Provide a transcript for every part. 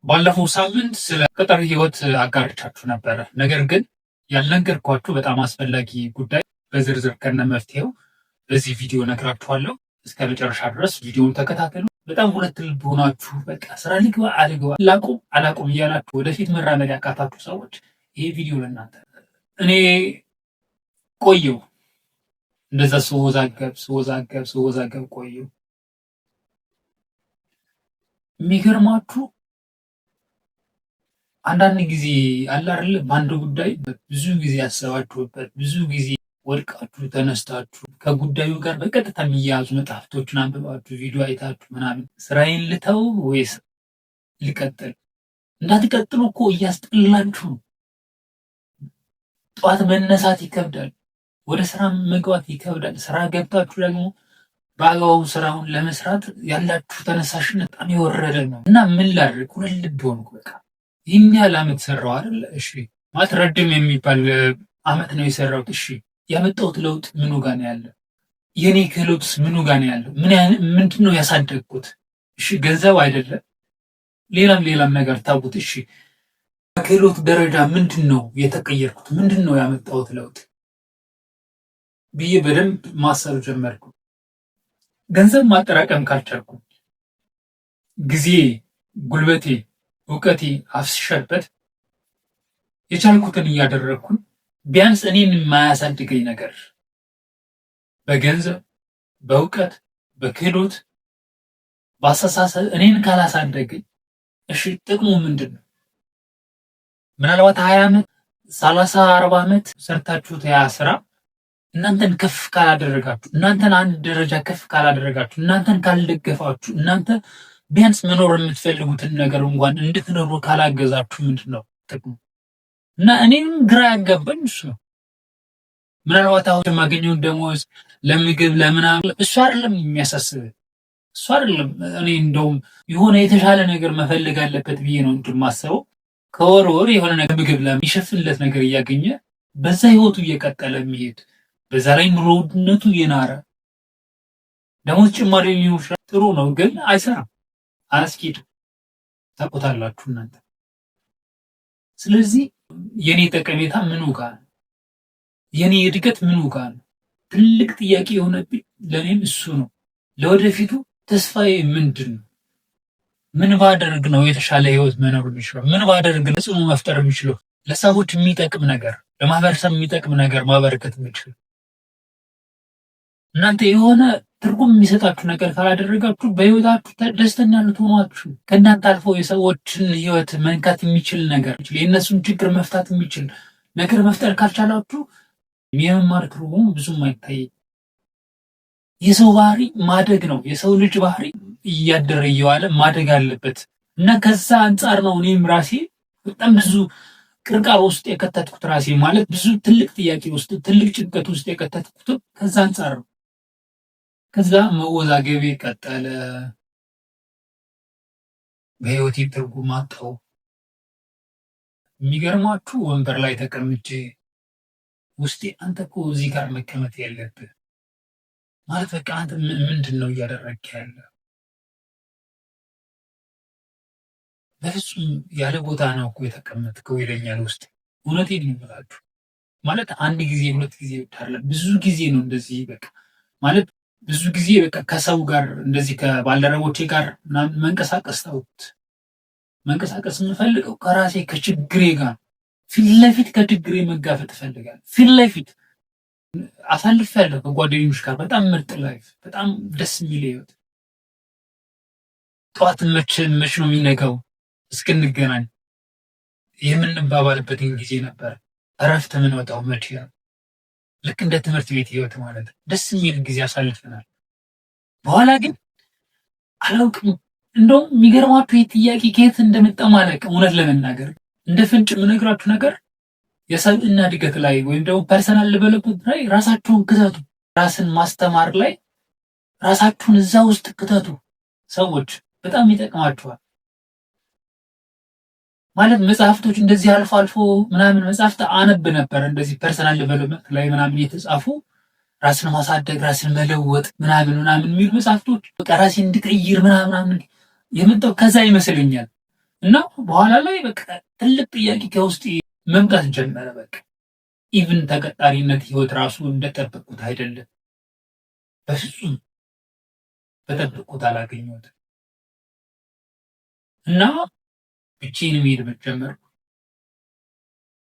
ባለፈው ሳምንት ስለ ቅጥር ህይወት አጋርቻችሁ ነበረ። ነገር ግን ያልነገርኳችሁ በጣም አስፈላጊ ጉዳይ በዝርዝር ከነ መፍትሄው በዚህ ቪዲዮ ነግራችኋለሁ። እስከ መጨረሻ ድረስ ቪዲዮውን ተከታተሉ። በጣም ሁለት ልብ ሆናችሁ በቃ ስራ ልግባ አልግባ አላቁም እያላችሁ ወደፊት መራመድ ያቃታችሁ ሰዎች ይሄ ቪዲዮ ለእናንተ። እኔ ቆየው እንደዛ ስወዛገብ ቆየው። የሚገርማችሁ አንዳንድ ጊዜ አለ አይደል በአንድ ጉዳይ ብዙ ጊዜ ያሰባችሁበት ብዙ ጊዜ ወድቃችሁ ተነስታችሁ ከጉዳዩ ጋር በቀጥታ የሚያያዙ መጽሐፍቶችን አንብባችሁ ቪዲዮ አይታችሁ ምናምን ስራዬን ልተው ወይስ ልቀጥል? እንዳትቀጥሉ እኮ እያስጠላችሁ። ጠዋት መነሳት ይከብዳል፣ ወደ ስራ መግባት ይከብዳል። ስራ ገብታችሁ ደግሞ በአግባቡ ስራውን ለመስራት ያላችሁ ተነሳሽነት በጣም የወረደ ነው እና ምን ላድርግ ሁለት ልብ ሆንኩ። በቃ ይህን ያህል አመት ሰራው አይደል? እሺ ማለት ረድም የሚባል አመት ነው የሰራሁት። እሺ ያመጣሁት ለውጥ ምኑ ጋር ነው ያለው? የኔ ክህሎትስ ምኑ ጋር ነው ያለው? ምንድን ነው ያሳደግኩት? እሺ ገንዘብ አይደለም ሌላም ነገር ታውቁት። እሺ በክህሎት ደረጃ ምንድን ነው የተቀየርኩት? ምንድን ነው ያመጣሁት ለውጥ ብዬ በደንብ ማሰብ ጀመርኩ። ገንዘብ ማጠራቀም ካልቻልኩ ጊዜ፣ ጉልበቴ፣ እውቀቴ አፍስሸበት የቻልኩትን እያደረግኩኝ ቢያንስ እኔን የማያሳድገኝ ነገር በገንዘብ፣ በእውቀት፣ በክህሎት፣ በአስተሳሰብ እኔን ካላሳደገኝ እሺ ጥቅሙ ምንድን ነው? ምናልባት 20 ዓመት 30 40 ዓመት ሰርታችሁት ያ ስራ እናንተን ከፍ ካላደረጋችሁ፣ እናንተን አንድ ደረጃ ከፍ ካላደረጋችሁ፣ እናንተን ካልደገፋችሁ፣ እናንተ ቢያንስ መኖር የምትፈልጉትን ነገር እንኳን እንድትኖሩ ካላገዛችሁ ምንድን ነው ጥቅሙ? እና እኔም ግራ ያጋባኝ እሱ ነው። ምናልባት አሁን የማገኘውን ደሞዝ ለምግብ ለምናምን እሱ አይደለም የሚያሳስብ፣ እሱ አይደለም። እኔ እንደውም የሆነ የተሻለ ነገር መፈለግ አለበት ብዬ ነው እንደማስበው። ከወር ወር የሆነ ነገር ምግብ ለሚሸፍንለት ነገር እያገኘ በዛ ህይወቱ እየቀጠለ የሚሄድ በዛ ላይ ኑሮ ውድነቱ እየናረ ደሞዝ ጭማሪ ሊሆን ይችላል፣ ጥሩ ነው፣ ግን አይሰራም፣ አያስኬድም። ታውቁታላችሁ እናንተ። ስለዚህ የኔ ጠቀሜታ ምኑ ጋር ነው? የኔ እድገት ምኑ ጋር ነው? ትልቅ ጥያቄ የሆነብኝ ለእኔም እሱ ነው። ለወደፊቱ ተስፋዬ ምንድን ነው? ምን ባደርግ ነው የተሻለ ህይወት መኖር የሚችለው? ምን ባደርግ ነው ተጽዕኖ መፍጠር የሚችለው? ለሰዎች የሚጠቅም ነገር፣ ለማህበረሰብ የሚጠቅም ነገር ማበረከት የሚችል? እናንተ የሆነ ትርጉም የሚሰጣችሁ ነገር ካላደረጋችሁ በህይወታችሁ ደስተኛ ልትሆኗችሁ፣ ከእናንተ አልፎ የሰዎችን ህይወት መንካት የሚችል ነገር፣ የእነሱን ችግር መፍታት የሚችል ነገር መፍጠር ካልቻላችሁ የመማር ትርጉሙ ብዙም አይታይም። የሰው ባህሪ ማደግ ነው። የሰው ልጅ ባህሪ እያደረ እየዋለ ማደግ አለበት እና ከዛ አንጻር ነው እኔም ራሴ በጣም ብዙ ቅርቃር ውስጥ የከተትኩት፣ ራሴ ማለት ብዙ ትልቅ ጥያቄ ውስጥ ትልቅ ጭንቀት ውስጥ የከተትኩት ከዛ አንጻር ነው። ከዛ መወዛገቤ ቀጠለ። በህይወቴ ትርጉም አጣሁ። የሚገርማችሁ ወንበር ላይ ተቀምጬ ውስጤ አንተ እኮ እዚህ ጋር መቀመጥ የለብህ ማለት በቃ አንተ ምንድን ነው እያደረግክ ያለ? በፍጹም ያለ ቦታ ነው እኮ የተቀመጥከው ይለኛል ውስጥ። እውነቴን ነው የምላችሁ። ማለት አንድ ጊዜ ሁለት ጊዜ አይደለም ብዙ ጊዜ ነው እንደዚህ በቃ ማለት ብዙ ጊዜ በቃ ከሰው ጋር እንደዚህ ከባልደረቦቼ ጋር መንቀሳቀስ ታውት መንቀሳቀስ የምፈልገው ከራሴ ከችግሬ ጋር ፊት ለፊት ከችግሬ መጋፈጥ እፈልጋለሁ። ፊት ለፊት አሳልፌያለሁ ከጓደኞች ጋር በጣም ምርጥ ላይፍ፣ በጣም ደስ የሚል ህይወት። ጠዋት መች ነው የሚነጋው እስክንገናኝ የምንባባልበትን ጊዜ ነበር። እረፍት የምንወጣው መቼ ነው? ልክ እንደ ትምህርት ቤት ህይወት ማለት ነው። ደስ የሚል ጊዜ አሳልፈናል። በኋላ ግን አላውቅም፣ እንደውም የሚገርማችሁ ይህ ጥያቄ ከየት እንደመጣ ማለት እውነት ለመናገር እንደ ፍንጭ የምነግራችሁ ነገር የሰብዕና እድገት ላይ ወይም ደግሞ ፐርሰናል ዴቨሎፕመንት ላይ ራሳችሁን ክተቱ። ራስን ማስተማር ላይ ራሳችሁን እዛ ውስጥ ክተቱ። ሰዎች በጣም ይጠቅማችኋል። ማለት መጽሐፍቶች እንደዚህ አልፎ አልፎ ምናምን መጽሐፍት አነብ ነበር፣ እንደዚህ ፐርሰናል ዴቨሎፕመንት ላይ ምናምን የተጻፉ ራስን ማሳደግ፣ ራስን መለወጥ ምናምን የሚሉ መጽሐፍቶች በቃ ራሴን እንድቀይር ምናምን የመጣው ከዛ ይመስለኛል። እና በኋላ ላይ በቃ ትልቅ ጥያቄ ከውስጥ መምጣት ጀመረ። በቃ ኢቭን ተቀጣሪነት ህይወት ራሱ እንደጠበቁት አይደለም። በፍጹም በጠበቁት አላገኘሁትም። እና ብቻዬን መሄድ ጀመርኩ።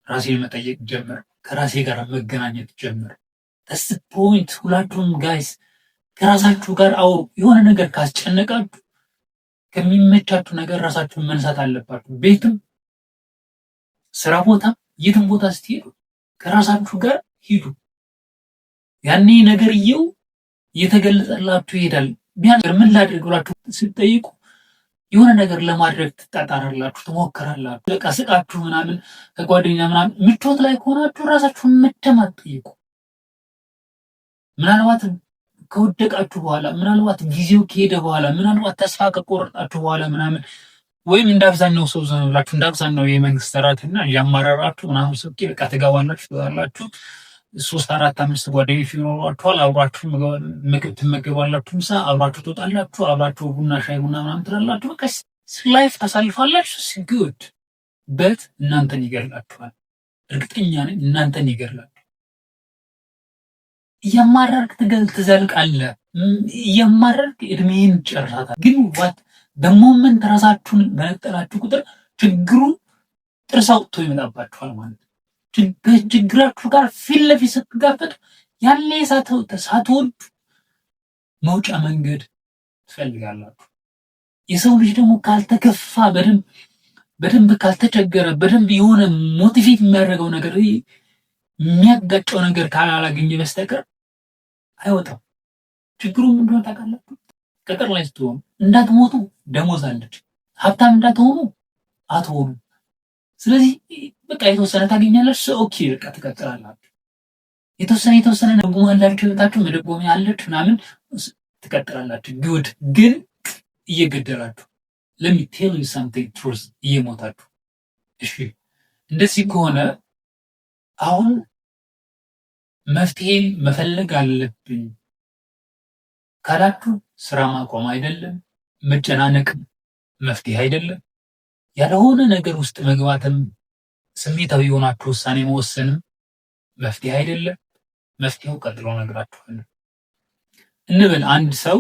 ራሴን መጠየቅ ጀመርኩ። ከራሴ ጋር መገናኘት ጀመርኩ። ተስ ፖይንት ሁላችሁም ጋይስ ከራሳችሁ ጋር አውሩ። የሆነ ነገር ካስጨነቃችሁ ከሚመቻችሁ ነገር ራሳችሁን መንሳት አለባችሁ። ቤትም፣ ስራ ቦታ፣ የትም ቦታ ስትሄዱ ከራሳችሁ ጋር ሂዱ። ያኔ ነገርየው እየተገለጸላችሁ ይሄዳል። ቢያንስ ምን ላድርግ ብላችሁ ስትጠይቁ የሆነ ነገር ለማድረግ ትጣጣራላችሁ፣ ትሞክራላችሁ። በቃ ስቃችሁ ምናምን ከጓደኛ ምናምን ምቾት ላይ ከሆናችሁ ራሳችሁን መደማት ጠይቁ። ምናልባት ከወደቃችሁ በኋላ ምናልባት ጊዜው ከሄደ በኋላ ምናልባት ተስፋ ከቆረጣችሁ በኋላ ምናምን ወይም እንዳብዛኛው ሰው ዘን ብላችሁ እንዳብዛኛው የመንግስት ሰራተኛ እያማረራችሁ ምናምን ሰው በቃ ትገባላችሁ፣ ትወጣላችሁ። 3 4 5 ጓደኞች ይኖሯችኋል። አብራችሁ ምግብ ትመገባላችሁ፣ ምሳ አብራችሁ ትወጣላችሁ፣ አብራችሁ ቡና ሻይ ቡና ምናምን ትላላችሁ። በቃ ላይፍ ታሳልፋላችሁ። ጉድ በት እናንተን ይገርላችኋል። እርግጠኛ ነኝ እናንተን ይገርላል። እያማረርክ ትዘልቃለህ። እያማረርክ እድሜን ጨርሳታል። ግን ዋት በሞመንት ራሳችሁን በነጠላችሁ ቁጥር ችግሩ ጥርስ አውጥቶ ይመጣባችኋል ማለት ነው። ችግራችሁ ጋር ፊት ለፊት ስትጋፈጡ ያለ ሳትወዱ መውጫ መንገድ ትፈልጋላችሁ። የሰው ልጅ ደግሞ ካልተከፋ በደንብ ካልተቸገረ በደንብ የሆነ ሞቲቬት የሚያደርገው ነገር የሚያጋጨው ነገር ካላገኘ በስተቀር አይወጣም። ችግሩ ምንድነው ታውቃላችሁ? ቅጥር ላይ ስትሆኑ እንዳትሞቱ ደሞዝ አለች። ሀብታም እንዳትሆኑ አትሆኑ። ስለዚህ በቃ የተወሰነ ታገኛለች። ኦኬ በቃ ትቀጥላላችሁ። የተወሰነ ደጎማ አላችሁ፣ ህይወታችሁ መደጎሚያ አለች ምናምን ትቀጥላላችሁ። ጉድ ግን እየገደላችሁ let me tell you something truth እየሞታችሁ። እሺ እንደዚህ ከሆነ አሁን መፍትሄ መፈለግ አለብኝ ካላችሁ ስራ ማቆም አይደለም፣ መጨናነቅ መፍትሄ አይደለም። ያልሆነ ነገር ውስጥ መግባትም ስሜታዊ የሆናችሁ ውሳኔ መወሰንም መፍትሄ አይደለም። መፍትሄው ቀጥሎ እነግራችኋለሁ። እንበል አንድ ሰው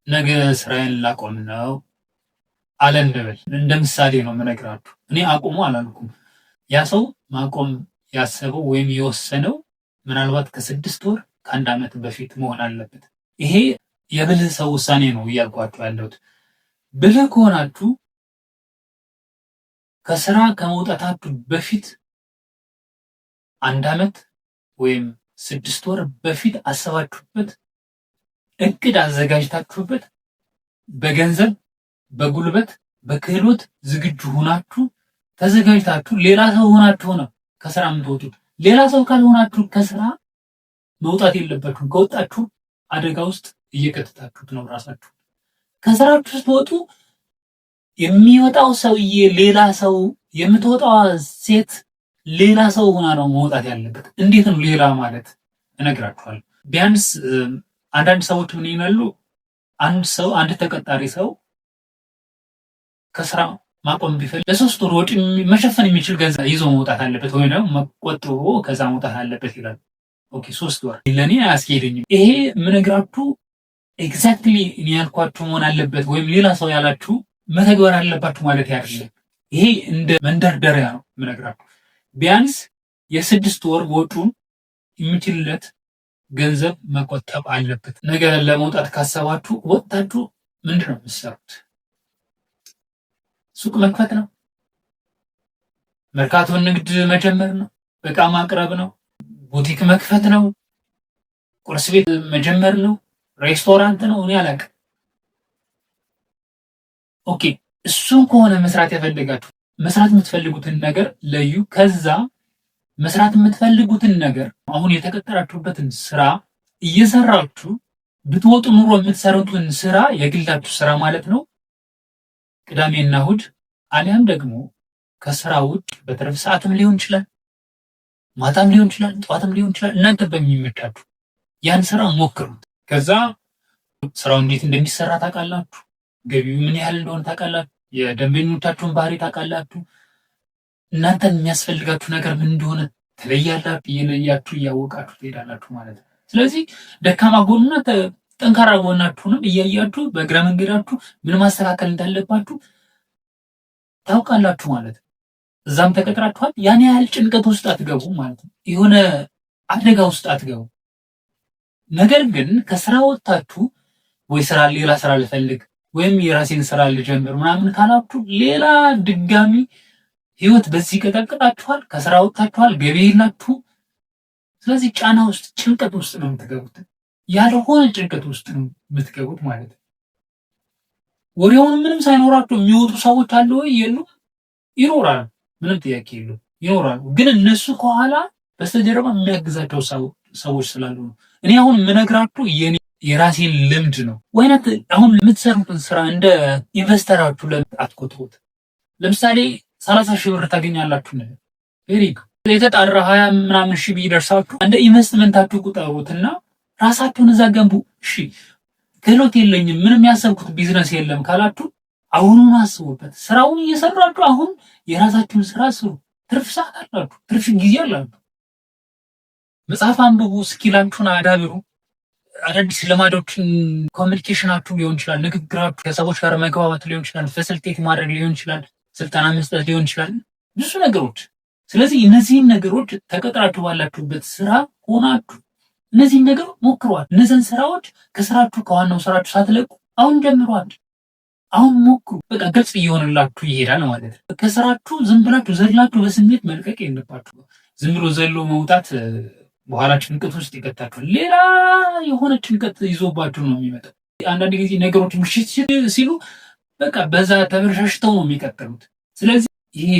ነገ ስራዬን ላቆም ነው አለ እንበል። እንደ ምሳሌ ነው የምነግራችሁ። እኔ አቁሙ አላልኩም። ያ ሰው ማቆም ያሰበው ወይም የወሰነው ምናልባት ከ6 ወር ከ1 ዓመት በፊት መሆን አለበት። ይሄ የብልህ ሰው ውሳኔ ነው እያልኳችሁ ያለሁት። ብልህ ከሆናችሁ ከስራ ከመውጣታችሁ በፊት 1 ዓመት ወይም 6 ወር በፊት አሰባችሁበት እቅድ አዘጋጅታችሁበት በገንዘብ፣ በጉልበት፣ በክህሎት ዝግጁ ሆናችሁ ተዘጋጅታችሁ ሌላ ሰው ሆናችሁ ነው ከስራ የምትወጡት። ሌላ ሰው ካልሆናችሁ ከስራ መውጣት የለባችሁም። ከወጣችሁ አደጋ ውስጥ እየከተታችሁት ነው ራሳችሁ። ከስራችሁ ስትወጡ የሚወጣው ሰውዬ ሌላ ሰው፣ የምትወጣው ሴት ሌላ ሰው ሆና ነው መውጣት ያለበት። እንዴት ነው ሌላ ማለት እነግራችኋለሁ። ቢያንስ አንዳንድ ሰዎች ምን ይላሉ? አንድ ተቀጣሪ ሰው ከስራ ማቆም ቢፈልግ ለ3 ወር ወጪ መሸፈን የሚችል ገንዘብ ይዞ መውጣት አለበት፣ ወይ ደግሞ መቆጥቦ ከዛ መውጣት አለበት ይላል። ኦኬ 3 ወር ለኔ አያስኬደኝም። ይሄ የምነግራችሁ ኤግዛክትሊ እኔ ያልኳችሁ መሆን አለበት ወይም ሌላ ሰው ያላችሁ መተግበር አለባችሁ ማለት አይደለም። ይሄ እንደ መንደርደሪያ ነው የምነግራችሁ። ቢያንስ የ6 ወር ወጪውን የሚችልለት ገንዘብ መቆጠብ አለበት። ነገ ለመውጣት ካሰባችሁ ወጣችሁ ምንድነው የምትሰሩት? ሱቅ መክፈት ነው? መርካቶ ንግድ መጀመር ነው? እቃ ማቅረብ ነው? ቡቲክ መክፈት ነው? ቁርስ ቤት መጀመር ነው? ሬስቶራንት ነው? እኔ አላውቅም። ኦኬ እሱን ከሆነ መስራት የፈለጋችሁ መስራት የምትፈልጉትን ነገር ለዩ። ከዛ መስራት የምትፈልጉትን ነገር አሁን የተቀጠራችሁበትን ስራ እየሰራችሁ ብትወጡ ኑሮ የምትሰሩትን ስራ የግላችሁ ስራ ማለት ነው። ቅዳሜና እሑድ አሊያም ደግሞ ከስራ ውጭ በትርፍ ሰዓትም ሊሆን ይችላል፣ ማታም ሊሆን ይችላል፣ ጠዋትም ሊሆን ይችላል። እናንተ በሚመቻችሁ ያን ስራ ሞክሩት። ከዛ ስራው እንዴት እንደሚሰራ ታውቃላችሁ፣ ገቢው ምን ያህል እንደሆነ ታውቃላችሁ። የደንበኞቻችሁን ባህሪ ታውቃላችሁ። እናንተን የሚያስፈልጋችሁ ነገር ምን እንደሆነ ትለያላችሁ። እየለያችሁ እያወቃችሁ ትሄዳላችሁ ማለት ነው። ስለዚህ ደካማ ጎንና ጠንካራ ጎናችሁንም እያያችሁ በእግረ መንገዳችሁ ምን ማስተካከል እንዳለባችሁ ታውቃላችሁ ማለት ነው። እዛም ተቀጥራችኋል፣ ያን ያህል ጭንቀት ውስጥ አትገቡ ማለት ነው። የሆነ አደጋ ውስጥ አትገቡ። ነገር ግን ከስራ ወጥታችሁ ወይ ሌላ ስራ ልፈልግ ወይም የራሴን ስራ ልጀምር ምናምን ካላችሁ ሌላ ድጋሚ ህይወት በዚህ ቀጠቅጣችኋል። ከስራ ወጥታችኋል፣ ገቢ የላችሁ። ስለዚህ ጫና ውስጥ ጭንቀት ውስጥ ነው የምትገቡት። ያልሆነ ጭንቀት ውስጥ ነው የምትገቡት ማለት ነው። ወዲያውኑ ምንም ሳይኖራቸው የሚወጡ ሰዎች አሉ ወይ? የሉም? ይኖራሉ። ምንም ጥያቄ የለውም፣ ይኖራሉ። ግን እነሱ ከኋላ በስተጀርባ የሚያግዛቸው ሰዎች ስላሉ ነው። እኔ አሁን የምነግራችሁ የራሴን ልምድ ነው። ወይነት አሁን የምትሰሩትን ስራ እንደ ኢንቨስተራችሁ አትቆጥሩት። ለምሳሌ 30 ሺህ ብር ታገኛላችሁ ነው ቬሪግ የተጣራ 20 ምናምን ሺህ ቢደርሳችሁ እንደ ኢንቨስትመንታችሁ ቁጠሩትና ራሳችሁን እዛ ገንቡ። እሺ ክህሎት የለኝም ምንም ያሰብኩት ቢዝነስ የለም ካላችሁ አሁኑን አስቡበት። ስራውን እየሰራችሁ አሁን የራሳችሁን ስራ ስሩ። ትርፍ ሰዓት አላችሁ፣ ትርፍ ጊዜ አላችሁ። መጽሐፍ አንብቡ፣ ስኪላችሁን አዳብሩ። አዳዲስ ልማዶችን ኮሚኒኬሽናችሁ ሊሆን ይችላል፣ ንግግራችሁ ከሰዎች ጋር መግባባት ሊሆን ይችላል፣ ፋሲሊቴት ማድረግ ሊሆን ይችላል፣ ስልጠና መስጠት ሊሆን ይችላል፣ ብዙ ነገሮች። ስለዚህ እነዚህን ነገሮች ተቀጥራችሁ ባላችሁበት ስራ ሆናችሁ እነዚህን ነገሮች ሞክሯል። እነዚህን ስራዎች ከስራችሁ ከዋናው ስራችሁ ሳትለቁ አሁን ጀምሯል። አሁን ሞክሩ። በቃ ግልጽ እየሆነላችሁ ይሄዳል ማለት ነው። ከስራችሁ ዝም ብላችሁ ዘላችሁ በስሜት መልቀቅ የለባችሁ። ዝም ብሎ ዘሎ መውጣት በኋላ ጭንቀት ውስጥ ይከታችኋል። ሌላ የሆነ ጭንቀት ይዞባችሁ ነው የሚመጣው። አንዳንድ ጊዜ ነገሮች ምሽት ሲሉ በቃ በዛ ተበረሻሽተው ነው የሚቀጥሉት። ስለዚህ ይሄ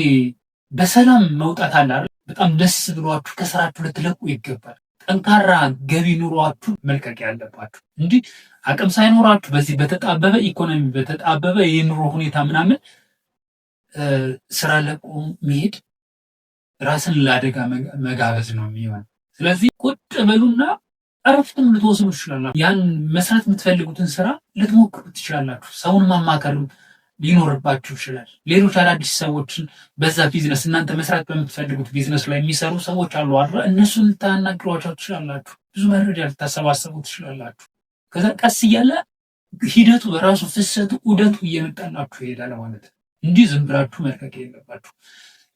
በሰላም መውጣት አለ አይደል? በጣም ደስ ብሏችሁ ከስራችሁ ልትለቁ ይገባል። ጠንካራ ገቢ ኑሯችሁ መልቀቅ ያለባችሁ እንጂ አቅም ሳይኖራችሁ በዚህ በተጣበበ ኢኮኖሚ በተጣበበ የኑሮ ሁኔታ ምናምን ስራ ለቆ መሄድ ራስን ለአደጋ መጋበዝ ነው የሚሆን። ስለዚህ ቁጭ በሉና እረፍትም ልትወስዱ ትችላላችሁ። ያን መስራት የምትፈልጉትን ስራ ልትሞክሩ ትችላላችሁ። ሰውን ማማከር ሊኖርባችሁ ይችላል። ሌሎች አዳዲስ ሰዎችን በዛ ቢዝነስ እናንተ መስራት በምትፈልጉት ቢዝነስ ላይ የሚሰሩ ሰዎች አሉ አይደል? እነሱን ልታናግሯቸው ትችላላችሁ። ብዙ መረጃ ልታሰባሰቡ ትችላላችሁ። ከዛ ቀስ እያለ ሂደቱ በራሱ ፍሰቱ ዑደቱ እየመጣላችሁ ይሄዳል ማለት ነው እንጂ ዝም ብላችሁ መልቀቅ የለባችሁ።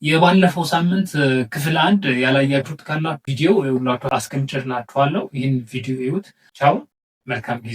የባለፈው ሳምንት ክፍል 1 ያላያችሁት ካላችሁ ቪዲዮ ይኸውላችሁ አስቀምጬላችኋለሁ። ይህን ቪዲዮ እዩት። ቻው፣ መልካም ጊዜ።